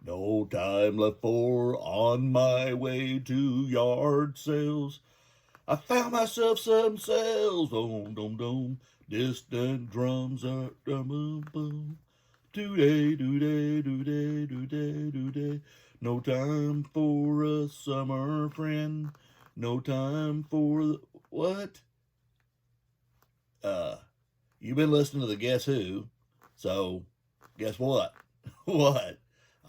No time left for on my way to yard sales. I found myself some sales. Dom, dom, dom. Distant drums are boom, boom. Do-day, do-day, do-day, do-day, do-day. No time for a summer friend. No time for what? You've been listening to the Guess Who, so guess what? What?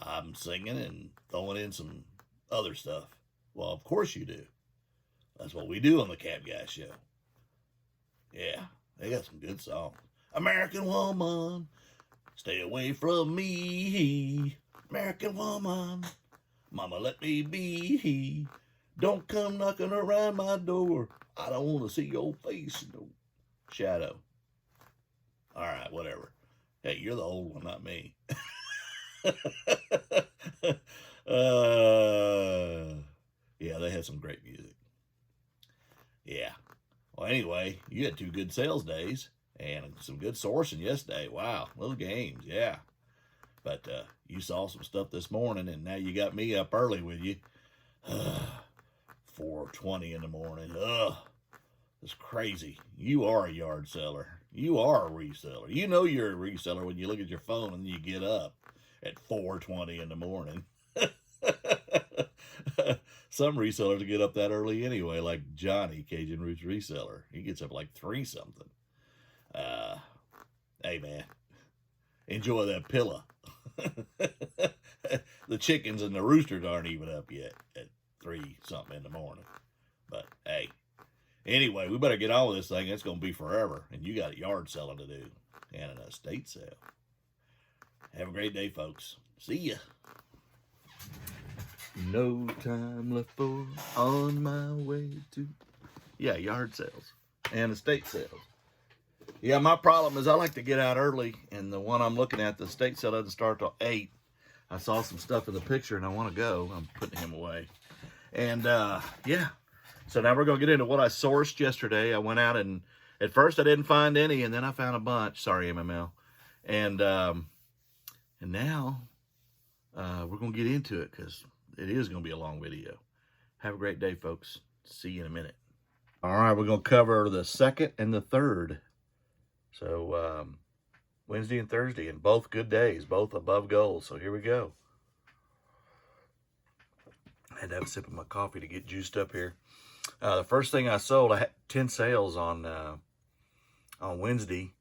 I'm singing and throwing in some other stuff. Well, of course you do. That's what we do on the TheCapGuy show. Yeah, they got some good songs. American Woman, stay away from me. American Woman, Mama let me be. Don't come knocking around my door. I don't want to see your face, no shadow. All right, whatever. Hey, you're the old one, not me. Yeah, they had some great music. Yeah. Well, anyway, you had 2 good sales days and some good sourcing yesterday. Wow, those games, yeah. But you saw some stuff this morning, and now you got me up early with you. 4:20 in the morning. Ugh, it's crazy. You are a yard seller. You are a reseller. You know you're a reseller when you look at your phone and you get up at 4:20 in the morning. Some resellers get up that early anyway, like Johnny, Cajun Roots reseller. He gets up like 3 something. Hey man, enjoy that pillow. The chickens and the roosters aren't even up yet at 3 something in the morning. But hey, anyway, we better get on with this thing. It's going to be forever, and you got yard selling to do and an estate sale. Have a great day, folks. See ya. No time left for on my way to, yeah, yard sales and estate sales. Yeah, my problem is I like to get out early, and the one I'm looking at, the estate sale doesn't start till 8. I saw some stuff in the picture, and I want to go. I'm putting him away. And, yeah. So now we're going to get into what I sourced yesterday. I went out, and at first I didn't find any, and then I found a bunch. Sorry, MML. And now we're going to get into it because it is going to be a long video. Have a great day, folks. See you in a minute. All right, we're going to cover the 2nd and the 3rd. So Wednesday and Thursday, and both good days, both above goals. So here we go. I had to have a sip of my coffee to get juiced up here. The first thing I sold, I had 10 sales on Wednesday.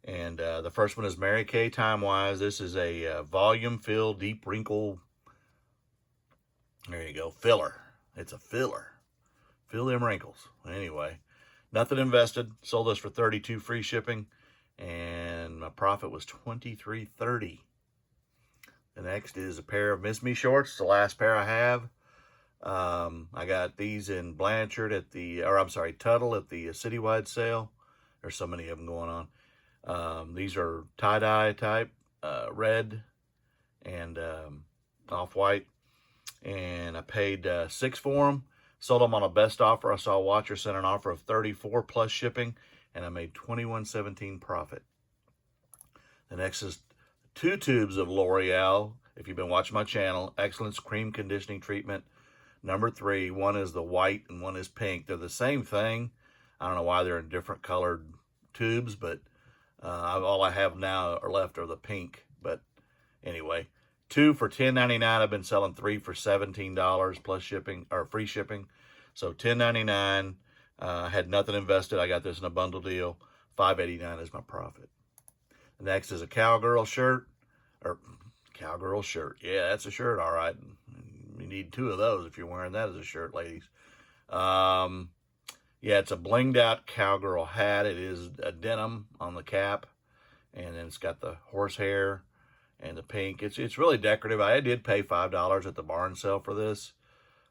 And the first one is Mary Kay Time-Wise. This is a volume-filled, deep wrinkle, there you go, filler. It's a filler. Fill them wrinkles. Anyway, nothing invested. Sold this for $32 free shipping. And my profit was $23.30. The next is a pair of Miss Me shorts. It's the last pair I have. I got these in Blanchard at the, or I'm sorry, Tuttle at the citywide sale. There's so many of them going on. These are tie-dye type, red and off-white. And I paid $6 for them. Sold them on a best offer. I saw a watcher sent an offer of $34 plus shipping, and I made $21.17 profit. The next is 2 tubes of L'Oreal. If you've been watching my channel, Excellence Cream Conditioning Treatment. Number 3, one is the white and one is pink. They're the same thing. I don't know why they're in different colored tubes, but all I have now are left are the pink. But anyway, 2 for $10.99. I've been selling 3 for $17 plus shipping, or free shipping. So $10.99. I had nothing invested. I got this in a bundle deal. $5.89 is my profit. The next is a Cowgirl Shirt, or Cowgirl Shirt. Yeah, that's a shirt, all right. You need 2 of those if you're wearing that as a shirt, ladies. Yeah, it's a blinged out cowgirl hat. It is a denim on the cap, and then it's got the horsehair and the pink. It's really decorative. I did pay $5 at the barn sale for this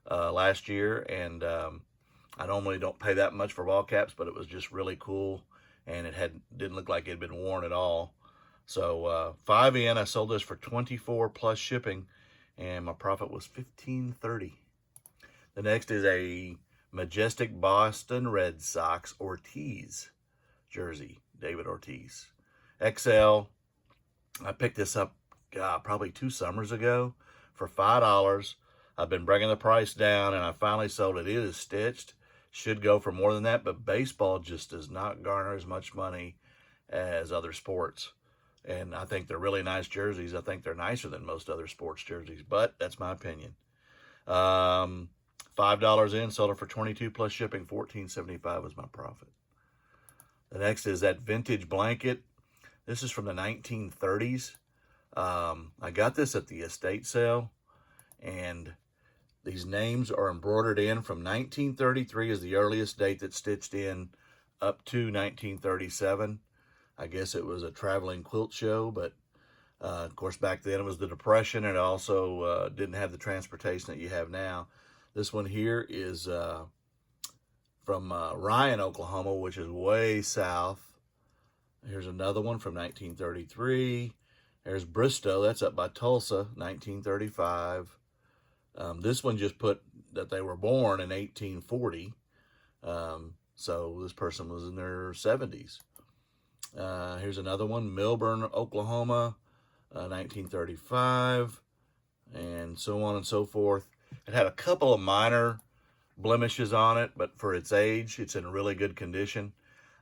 last year, and I normally don't pay that much for ball caps, but it was just really cool, and it didn't look like it had been worn at all. So 5 in, I sold this for $24 plus shipping, and my profit was $15.30. The next is a Majestic Boston Red Sox Ortiz jersey, David Ortiz. XL. I picked this up, God, probably 2 summers ago for $5. I've been bringing the price down, and I finally sold it. It is stitched. Should go for more than that, but baseball just does not garner as much money as other sports. And I think they're really nice jerseys. I think they're nicer than most other sports jerseys, but that's my opinion. $5 in, sold it for $22 plus shipping. $14.75 was my profit. The next is that vintage blanket. This is from the 1930s. I got this at the estate sale, and these names are embroidered in from 1933 is the earliest date that's stitched in up to 1937. I guess it was a traveling quilt show, but of course back then it was the Depression, and it also didn't have the transportation that you have now. This one here is from Ryan, Oklahoma, which is way south. Here's another one from 1933. There's Bristow, that's up by Tulsa, 1935. This one just put that they were born in 1840. So this person was in their 70s. Here's another one, Milburn, Oklahoma, 1935, and so on and so forth. It had a couple of minor blemishes on it, but for its age, it's in really good condition.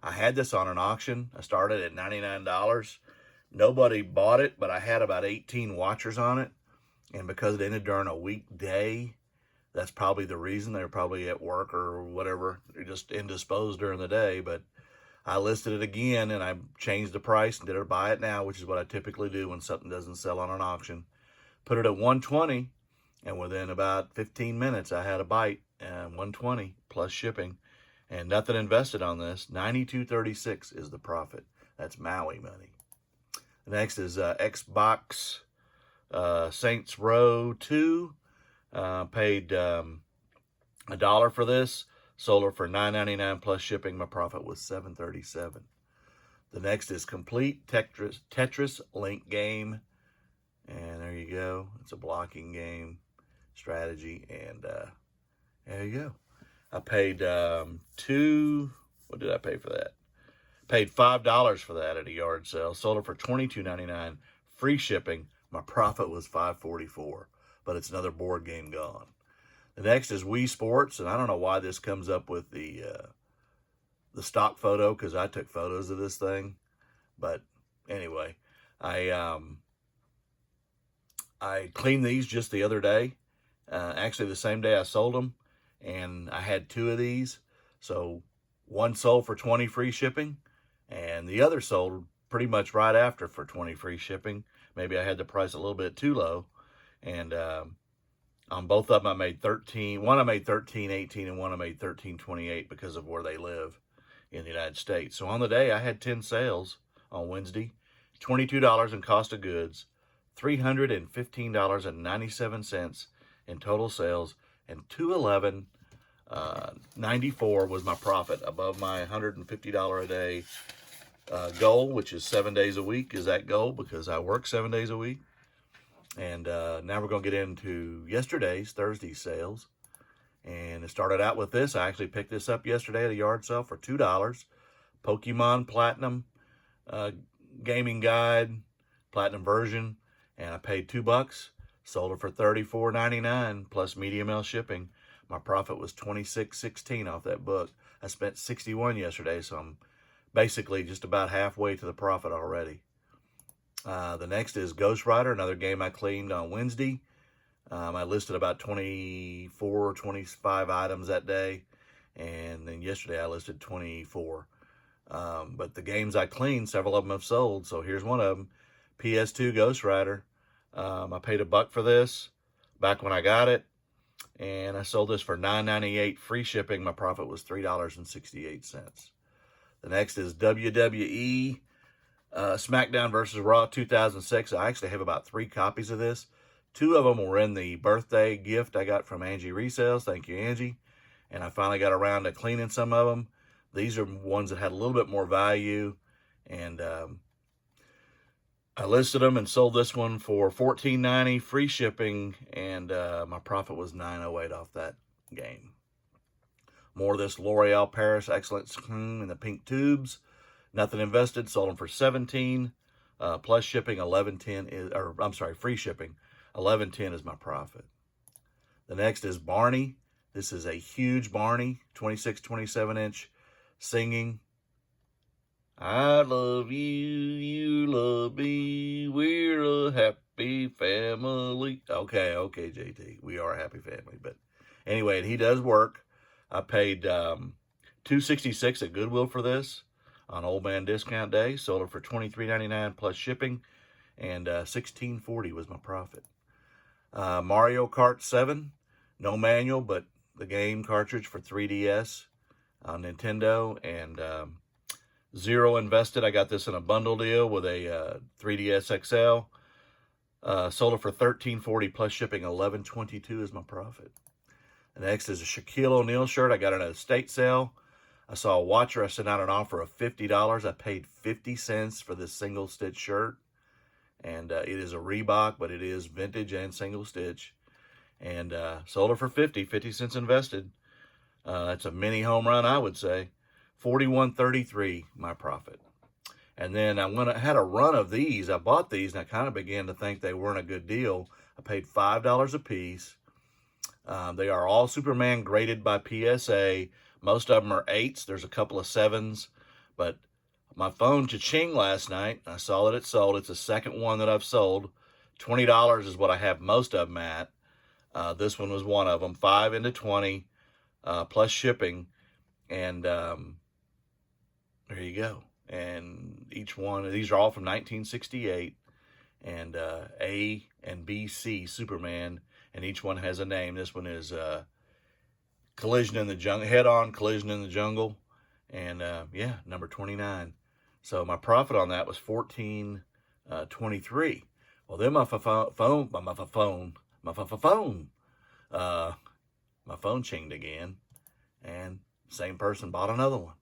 I had this on an auction. I started at $99. Nobody bought it, but I had about 18 watchers on it. And because it ended during a weekday, that's probably the reason. They were probably at work or whatever. They're just indisposed during the day. But I listed it again, and I changed the price and did it buy it now, which is what I typically do when something doesn't sell on an auction. Put it at $120, and within about 15 minutes, I had a bite, $120 plus shipping, and nothing invested on this. $92.36 is the profit. That's Maui money. The next is Xbox Saints Row 2. Paid $1 for this. Sold it for $9.99 plus shipping. My profit was $7.37. The next is Complete Tetris Link Game. And there you go. It's a blocking game, strategy, and there you go. I paid what did I pay for that? Paid $5 for that at a yard sale. Sold it for $22.99. Free shipping. My profit was $5.44. But it's another board game gone. The next is Wii Sports, and I don't know why this comes up with the stock photo, because I took photos of this thing. But anyway, I cleaned these just the other day. Actually, the same day I sold them, and I had 2 of these. So one sold for $20 free shipping, and the other sold pretty much right after for $20 free shipping. Maybe I had the price a little bit too low, and on both of them, I made 13. One I made 13.18, and one I made 13.28 because of where they live in the United States. So on the day, I had 10 sales on Wednesday, $22 in cost of goods, $315.97 in total sales, and $211.94 was my profit above my $150 a day goal, which is 7 days a week. Is that goal because I work 7 days a week. And now we're going to get into Thursday's sales. And it started out with this. I actually picked this up yesterday at a yard sale for $2. Pokemon Platinum Gaming Guide, Platinum version. And I paid $2. Sold it for $34.99 plus medium L shipping. My profit was $26.16 off that book. I spent $61 yesterday, so I'm basically just about halfway to the profit already. The next is Ghost Rider, another game I cleaned on Wednesday. I listed about 24, 25 items that day. And then yesterday I listed 24. But the games I cleaned, several of them have sold. So here's one of them, PS2 Ghost Rider. I paid $1 for this back when I got it. And I sold this for $9.98 free shipping. My profit was $3.68. The next is WWE Smackdown versus Raw 2006. I actually have about 3 copies of this. 2 of them were in the birthday gift I got from Angie Resales. Thank you, Angie. And I finally got around to cleaning some of them. These are ones that had a little bit more value. And I listed them and sold this one for $14.90 free shipping. And my profit was $9.08 off that game. More of this L'Oreal Paris Excellence Cream in the pink tubes. Nothing invested. Sold them for $17. plus shipping, $11.10 is, or I'm sorry, free shipping, $11.10 is my profit. The next is Barney. This is a huge Barney, 26, 27-inch singing. I love you, you love me, we're a happy family. Okay, JT, we are a happy family. But anyway, he does work. I paid $2.66 at Goodwill for this on Old Man Discount Day. Sold it for $23.99 plus shipping, and $16.40 was my profit. Mario Kart 7, no manual, but the game cartridge for 3DS on Nintendo, and zero invested. I got this in a bundle deal with a 3DS XL. Sold it for $13.40 plus shipping, $11.22 is my profit. The next is a Shaquille O'Neal shirt. I got it at a estate sale. I saw a watcher. I sent out an offer of $50. I paid 50 cents for this single stitch shirt. And it is a Reebok, but it is vintage and single stitch. And sold it for 50 cents invested. It's a mini home run, I would say. $41.33 my profit. And then I had a run of these. I bought these and I kind of began to think they weren't a good deal. I paid $5 a piece. They are all Superman graded by PSA. Most of them are 8s. There's a couple of 7s. But my phone cha-ching last night. I saw that it sold. It's the second one that I've sold. $20 is what I have most of them at. This one was one of them. 5 into 20 plus shipping. And there you go. And each one, these are all from 1968. And A and B, C, Superman. And each one has a name. This one is Collision in the Jungle, Head-On Collision in the Jungle. And yeah, number 29. So my profit on that was $14.23. Well, then my phone chinged again, and same person bought another one.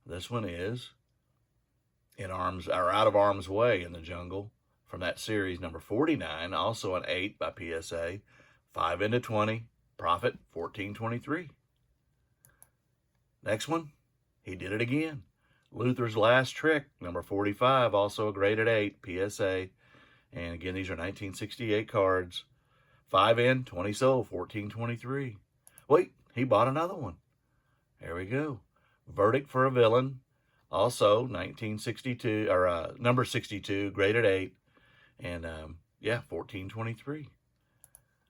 This one is Out of Arm's Way in the Jungle from that series, number 49, also an 8 by PSA, 5 into 20, profit $14.23. Next one, he did it again. Luther's Last Trick, number 45, also a graded 8, PSA. And again, these are 1968 cards. 5 in, 20 sold, $14.23. Wait, he bought another one. There we go. Verdict for a Villain, also 1962, or number 62, graded 8. And yeah, $14.23.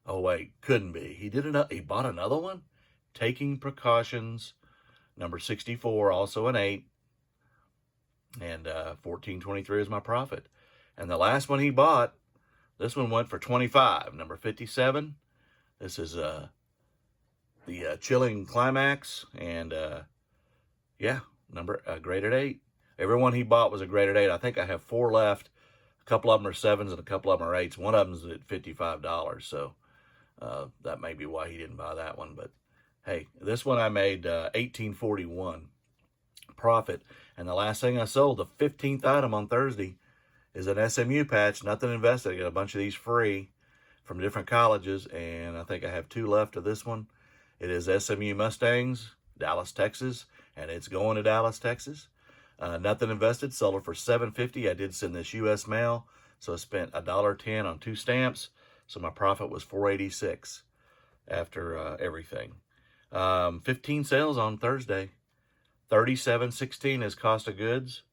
Oh wait, couldn't be. He bought another one? Taking Precautions, number 64, also an 8. And $14.23 is my profit. And the last one he bought, this one went for $25, number 57. This is the Chilling Climax, and yeah, graded 8. Every one he bought was a graded 8. I think I have 4 left. A couple of them are 7s and a couple of them are 8s. One of them is at $55, so that may be why he didn't buy that one. But hey, this one I made $18.41 profit. And the last thing I sold, the 15th item on Thursday, is an SMU patch, nothing invested. I got a bunch of these free from different colleges, and I think I have 2 left of this one. It is SMU Mustangs, Dallas, Texas, and it's going to Dallas, Texas. Nothing invested, sold it for $7.50. I did send this U.S. mail, so I spent $1.10 on 2 stamps, so my profit was $4.86 after everything. 15 sales on Thursday. $37.16 is cost of goods.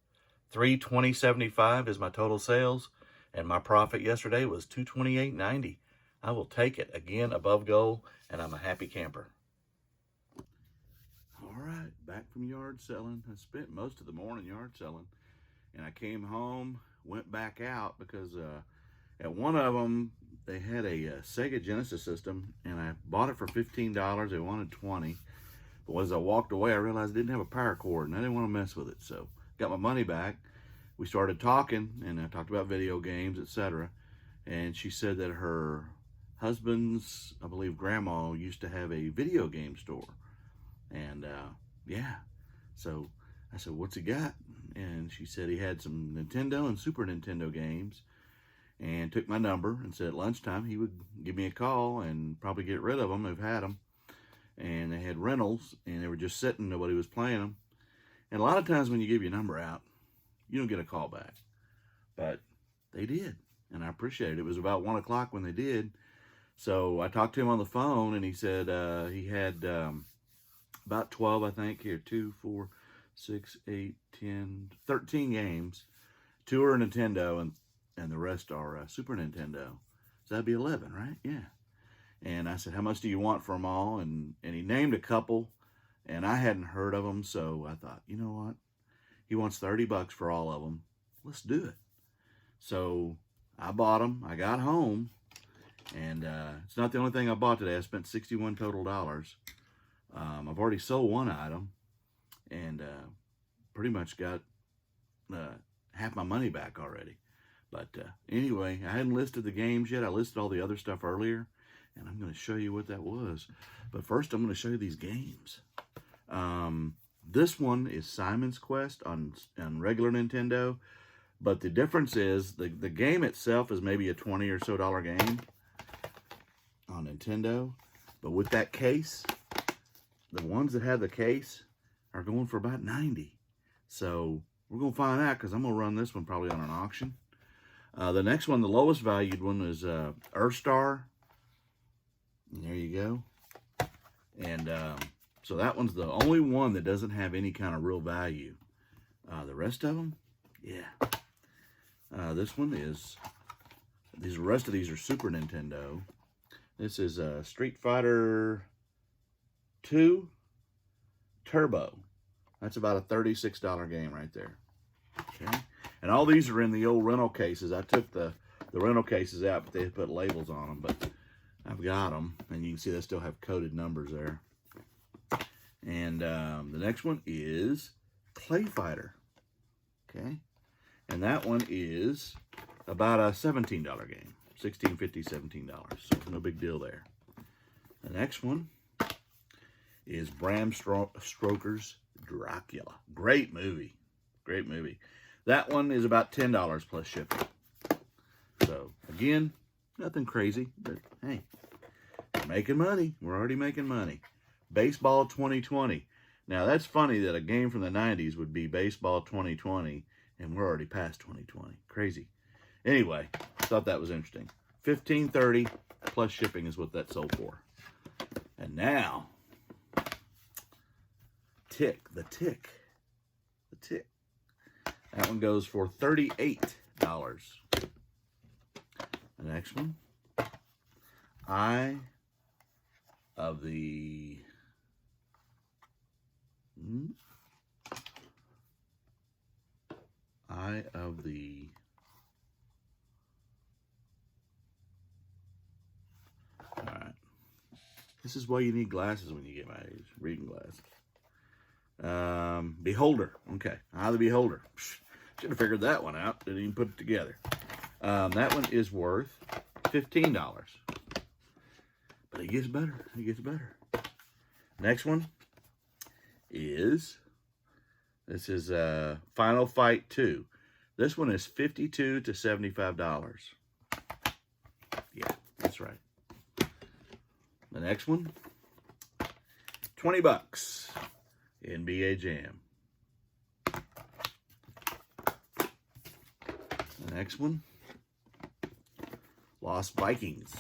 $320.75 is my total sales, and my profit yesterday was $228.90. I will take it again above goal, and I'm a happy camper. All right, back from yard selling. I spent most of the morning yard selling, and I came home, went back out because at one of them they had a Sega Genesis system, and I bought it for $15. They wanted $20. But as I walked away, I realized I didn't have a power cord, and I didn't want to mess with it. So got my money back. We started talking, and I talked about video games, etc. And she said that her husband's, I believe, grandma used to have a video game store. And yeah, so I said, what's he got? And she said he had some Nintendo and Super Nintendo games, and took my number and said at lunchtime he would give me a call and probably get rid of them. They've had them. And they had rentals, and they were just sitting. Nobody was playing them. And a lot of times when you give your number out, you don't get a call back. but they did, and I appreciate it. It was about 1 o'clock when they did. So I talked to him on the phone, and he said he had about 12, I think. Here, 2, 4, 6, 8, 10, 13 games. 2 are Nintendo, and the rest are Super Nintendo. So that'd be 11, right? Yeah. And I said, how much do you want for them all? And he named a couple, and I hadn't heard of them, so I thought, you know what? He wants $30 for all of them. Let's do it. So I bought them. I got home, and it's not the only thing I bought today. I spent $61 total. I've already sold one item, and pretty much got half my money back already. But anyway, I hadn't listed the games yet. I listed all the other stuff earlier, and I'm going to show you what that was. But first, I'm going to show you these games. This one is Simon's Quest on regular Nintendo, but the difference is the game itself is maybe a $20 or so game on Nintendo, but with that case, the ones that have the case are going for about $90. So we're going to find out, because I'm going to run this one probably on an auction. The next one, the lowest valued one, is Earthstar. And there you go. And so that one's the only one that doesn't have any kind of real value. The rest of them, yeah. This one is, the rest of these are Super Nintendo. This is Street Fighter 2 Turbo. That's about a $36 game right there. Okay. And all these are in the old rental cases. I took the rental cases out, but they put labels on them. But I've got them, and you can see they still have coded numbers there. And the next one is Clay Fighter. Okay. And that one is about a $17 game. $16.50, $17. So no big deal there. The next one is Bram Stoker's Dracula. Great movie. Great movie. That one is about $10 plus shipping. So, again, nothing crazy, but hey, we're making money. We're already making money. Baseball 2020. Now, that's funny that a game from the 90s would be Baseball 2020, and we're already past 2020. Crazy. Anyway, thought that was interesting. $15.30 plus shipping is what that sold for. And now, the Tick. That one goes for $38. The next one, Eye of the all right. This is why you need glasses when you get my age, reading glasses. Beholder. Okay. Eye of the Beholder. Should have figured that one out. Didn't even put it together. That one is worth $15. But it gets better. It gets better. Next one is, this is Final Fight 2. This one is $52 to $75. Yeah, that's right. The next one, $20. NBA Jam. The next one, Lost Vikings.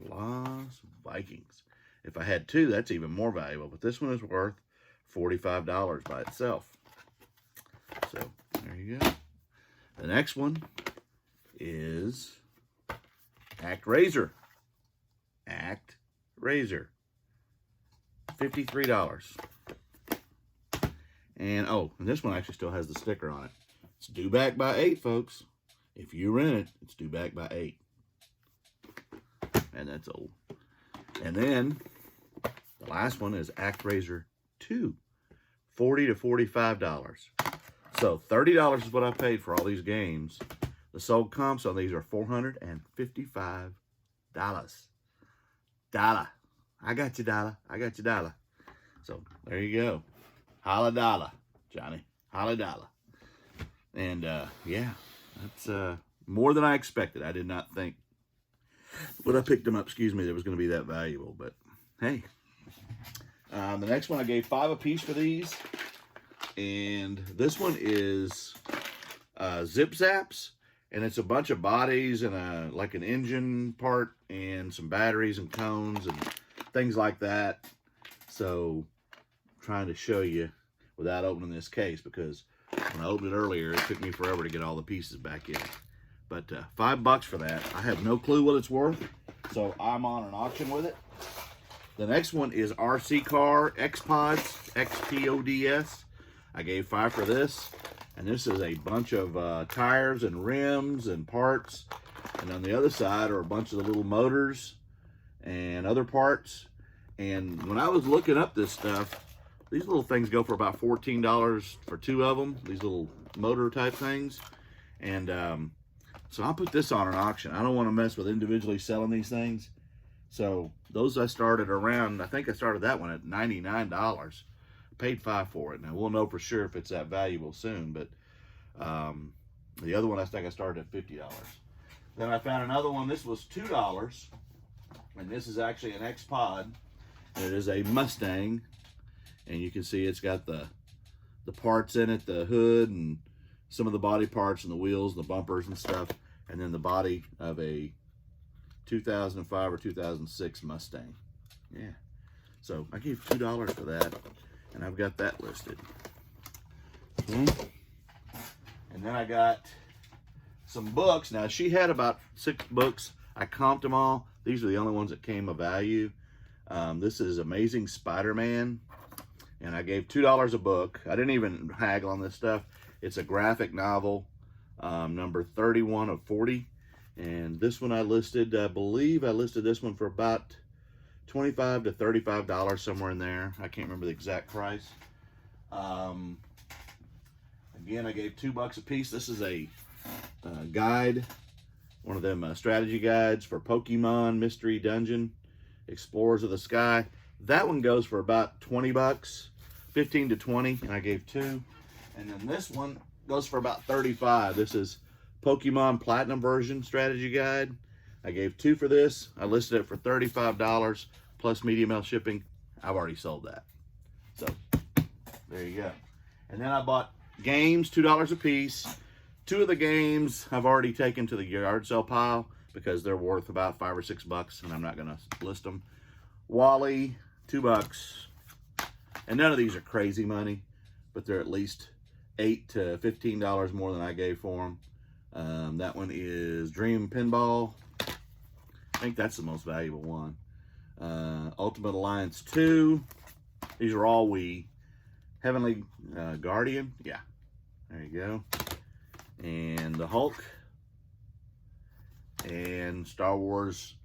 Lost Vikings. If I had two, that's even more valuable, but this one is worth $45 by itself. So, there you go. The next one is ActRaiser. ActRaiser. $53. And, oh, and this one actually still has the sticker on it. It's due back by 8, folks. If you rent it, it's due back by 8. And that's old. And then, the last one is ActRaiser 2. $40 to $45. So, $30 is what I paid for all these games. The sold comps on these are $455. Dollar. I got you, dollar. I got you, dollar. So, there you go. Holla dollar, Johnny. Holla dollar. And, yeah, that's more than I expected. I did not think, when I picked them up, excuse me, that was going to be that valuable. But, hey. The next one, I gave 5 apiece for these. And this one is Zip Zaps. And it's a bunch of bodies and like an engine part and some batteries and cones and things like that. So I'm trying to show you without opening this case, because when I opened it earlier, it took me forever to get all the pieces back in. But $5 for that. I have no clue what it's worth, so I'm on an auction with it. The next one is RC Car X-Pods, X-P-O-D-S. I gave $5 for this. And this is a bunch of tires and rims and parts. And on the other side are a bunch of the little motors and other parts. And when I was looking up this stuff, these little things go for about $14 for 2 of them. These little motor type things. And so I'll put this on an auction. I don't want to mess with individually selling these things. So those I started around, I think I started that one at $99. Paid $5 for it. Now we'll know for sure if it's that valuable soon, but the other one I think I started at $50. Then I found another one. This was $2, and this is actually an X-Pod. It is a Mustang, and you can see it's got the parts in it, the hood and some of the body parts and the wheels and the bumpers and stuff, and then the body of a 2005 or 2006 Mustang. Yeah. So I gave $2 for that. And I've got that listed. And then I got some books. Now, she had about 6 books. I comped them all. These are the only ones that came of value. This is Amazing Spider-Man. And I gave $2 a book. I didn't even haggle on this stuff. It's a graphic novel, number 31 of 40. And this one I listed, I believe I listed this one for about $25 to $35, somewhere in there. I can't remember the exact price. Again, I gave $2 a piece. This is a guide, one of them strategy guides for Pokemon Mystery Dungeon, Explorers of the Sky. That one goes for about $20, 15 to 20, and I gave 2. And then this one goes for about $35. This is Pokemon Platinum version strategy guide. I gave 2 for this. I listed it for $35 plus media mail shipping. I've already sold that. So there you go. And then I bought games, $2 a piece. 2 of the games I've already taken to the yard sale pile because they're worth about $5 or $6, and I'm not gonna list them. Wally, $2. And none of these are crazy money, but they're at least $8 to $15 more than I gave for them. That one is Dream Pinball. I think that's the most valuable one. Ultimate Alliance 2. These are all Wii. Heavenly Guardian. Yeah. There you go. And the Hulk. And Star Wars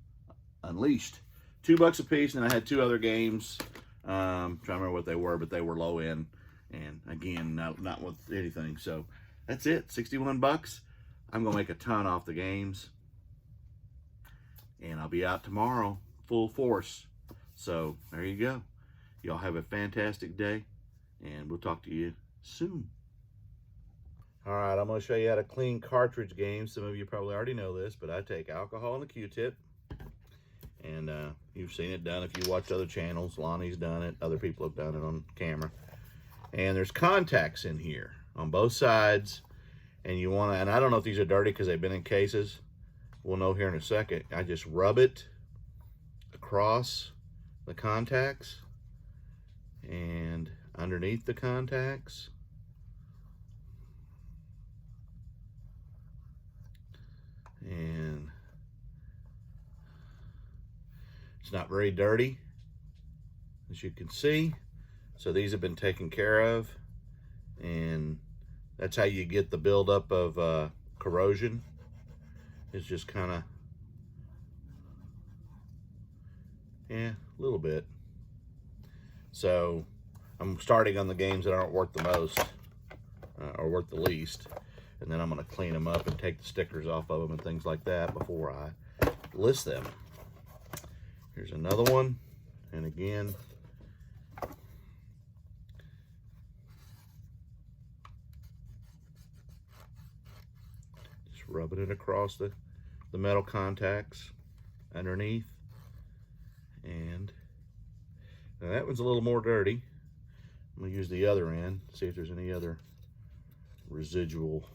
Unleashed. $2 a piece. And I had 2 other games. Trying to remember what they were, but they were low end. And again, not with anything. So that's it. $61. I'm going to make a ton off the games. And I'll be out tomorrow, full force. So there you go. Y'all have a fantastic day, and we'll talk to you soon. All right, I'm going to show you how to clean cartridge games. Some of you probably already know this, but I take alcohol and a Q-tip. And you've seen it done if you watch other channels. Lonnie's done it. Other people have done it on camera. And there's contacts in here on both sides. And you want to, and I don't know if these are dirty because they've been in cases. We'll know here in a second. I just rub it across the contacts and underneath the contacts. And it's not very dirty, as you can see. So these have been taken care of, and that's how you get the buildup of corrosion. It's just kind of, yeah, a little bit. So I'm starting on the games that aren't worth the most or worth the least, and then I'm going to clean them up and take the stickers off of them and things like that before I list them. Here's another one, and again, just rubbing it across the metal contacts underneath. And now that one's a little more dirty. I'm gonna use the other end, see if there's any other residual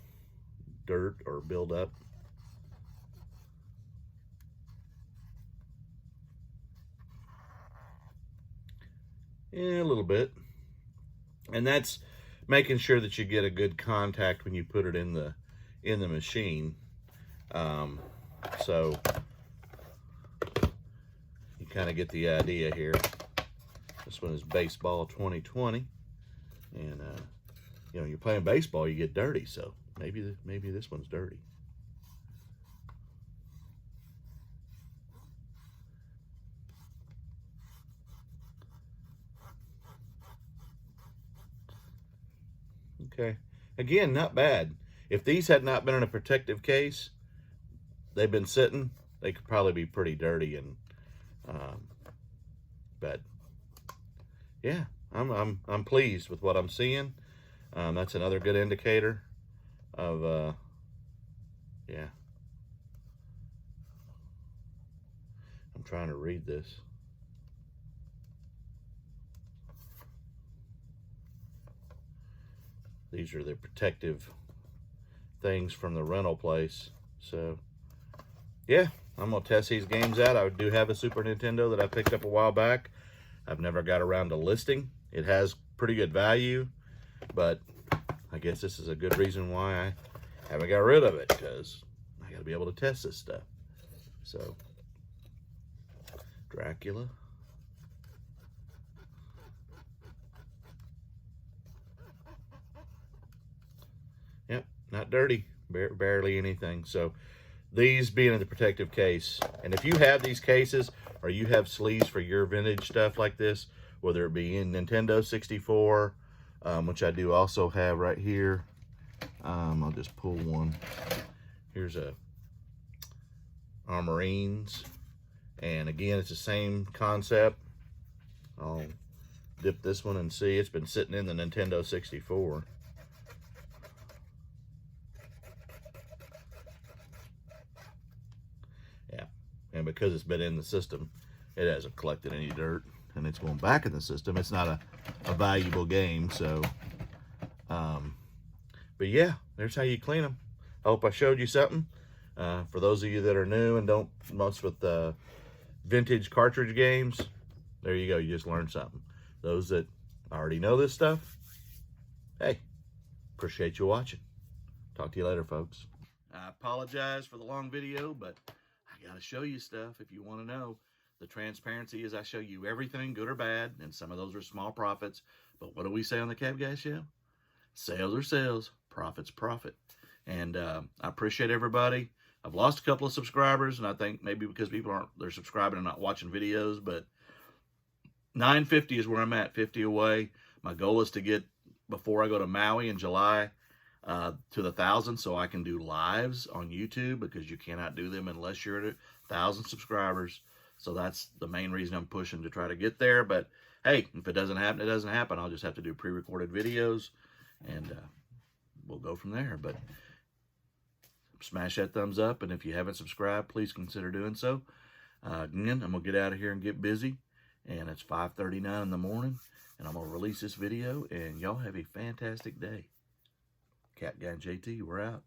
dirt or build up. Yeah, a little bit. And that's making sure that you get a good contact when you put it in the machine. So you kind of get the idea here. This one is Baseball 2020, and you know, you're playing baseball, you get dirty, so maybe this one's dirty. Okay, again, not bad. If these had not been in a protective case, they've been sitting, they could probably be pretty dirty, and but yeah, I'm pleased with what I'm seeing. That's another good indicator of yeah. I'm trying to read this. These are the protective things from the rental place. So yeah, I'm gonna test these games out. I do have a Super Nintendo that I picked up a while back. I've never got around to listing. It has pretty good value, but I guess this is a good reason why I haven't got rid of it, because I gotta be able to test this stuff. So Dracula. Yep, not dirty, barely anything. So these being in the protective case, and if you have these cases or you have sleeves for your vintage stuff like this, whether it be in Nintendo 64, which I do also have right here. I'll just pull one. Here's our Marines, and again, it's the same concept. I'll dip this one and see. It's been sitting in the Nintendo 64. Yeah, and because it's been in the system, it hasn't collected any dirt, and it's going back in the system. It's not a valuable game, so but yeah, there's how you clean them. I hope I showed you something. For those of you that are new and don't mess with vintage cartridge games, there you go. You just learned something. Those that already know this stuff, hey, appreciate you watching. Talk to you later, folks. I apologize for the long video, but I gotta show you stuff if you want to know. The transparency is I show you everything, good or bad, and some of those are small profits. But what do we say on the Cab Guy Show? Sales are sales, profit's profit. And I appreciate everybody. I've lost a couple of subscribers, and I think maybe because people they're subscribing and not watching videos, but 950 is where I'm at, 50 away. My goal is to get, before I go to Maui in July, to the 1,000, so I can do lives on YouTube, because you cannot do them unless you're at 1,000 subscribers. So that's the main reason I'm pushing to try to get there. But hey, if it doesn't happen, it doesn't happen. I'll just have to do pre-recorded videos, and we'll go from there. But smash that thumbs up, and if you haven't subscribed, please consider doing so. Again, I'm gonna get out of here and get busy, and it's 5:39 in the morning, and I'm gonna release this video, and y'all have a fantastic day. Cat Guy and JT, we're out.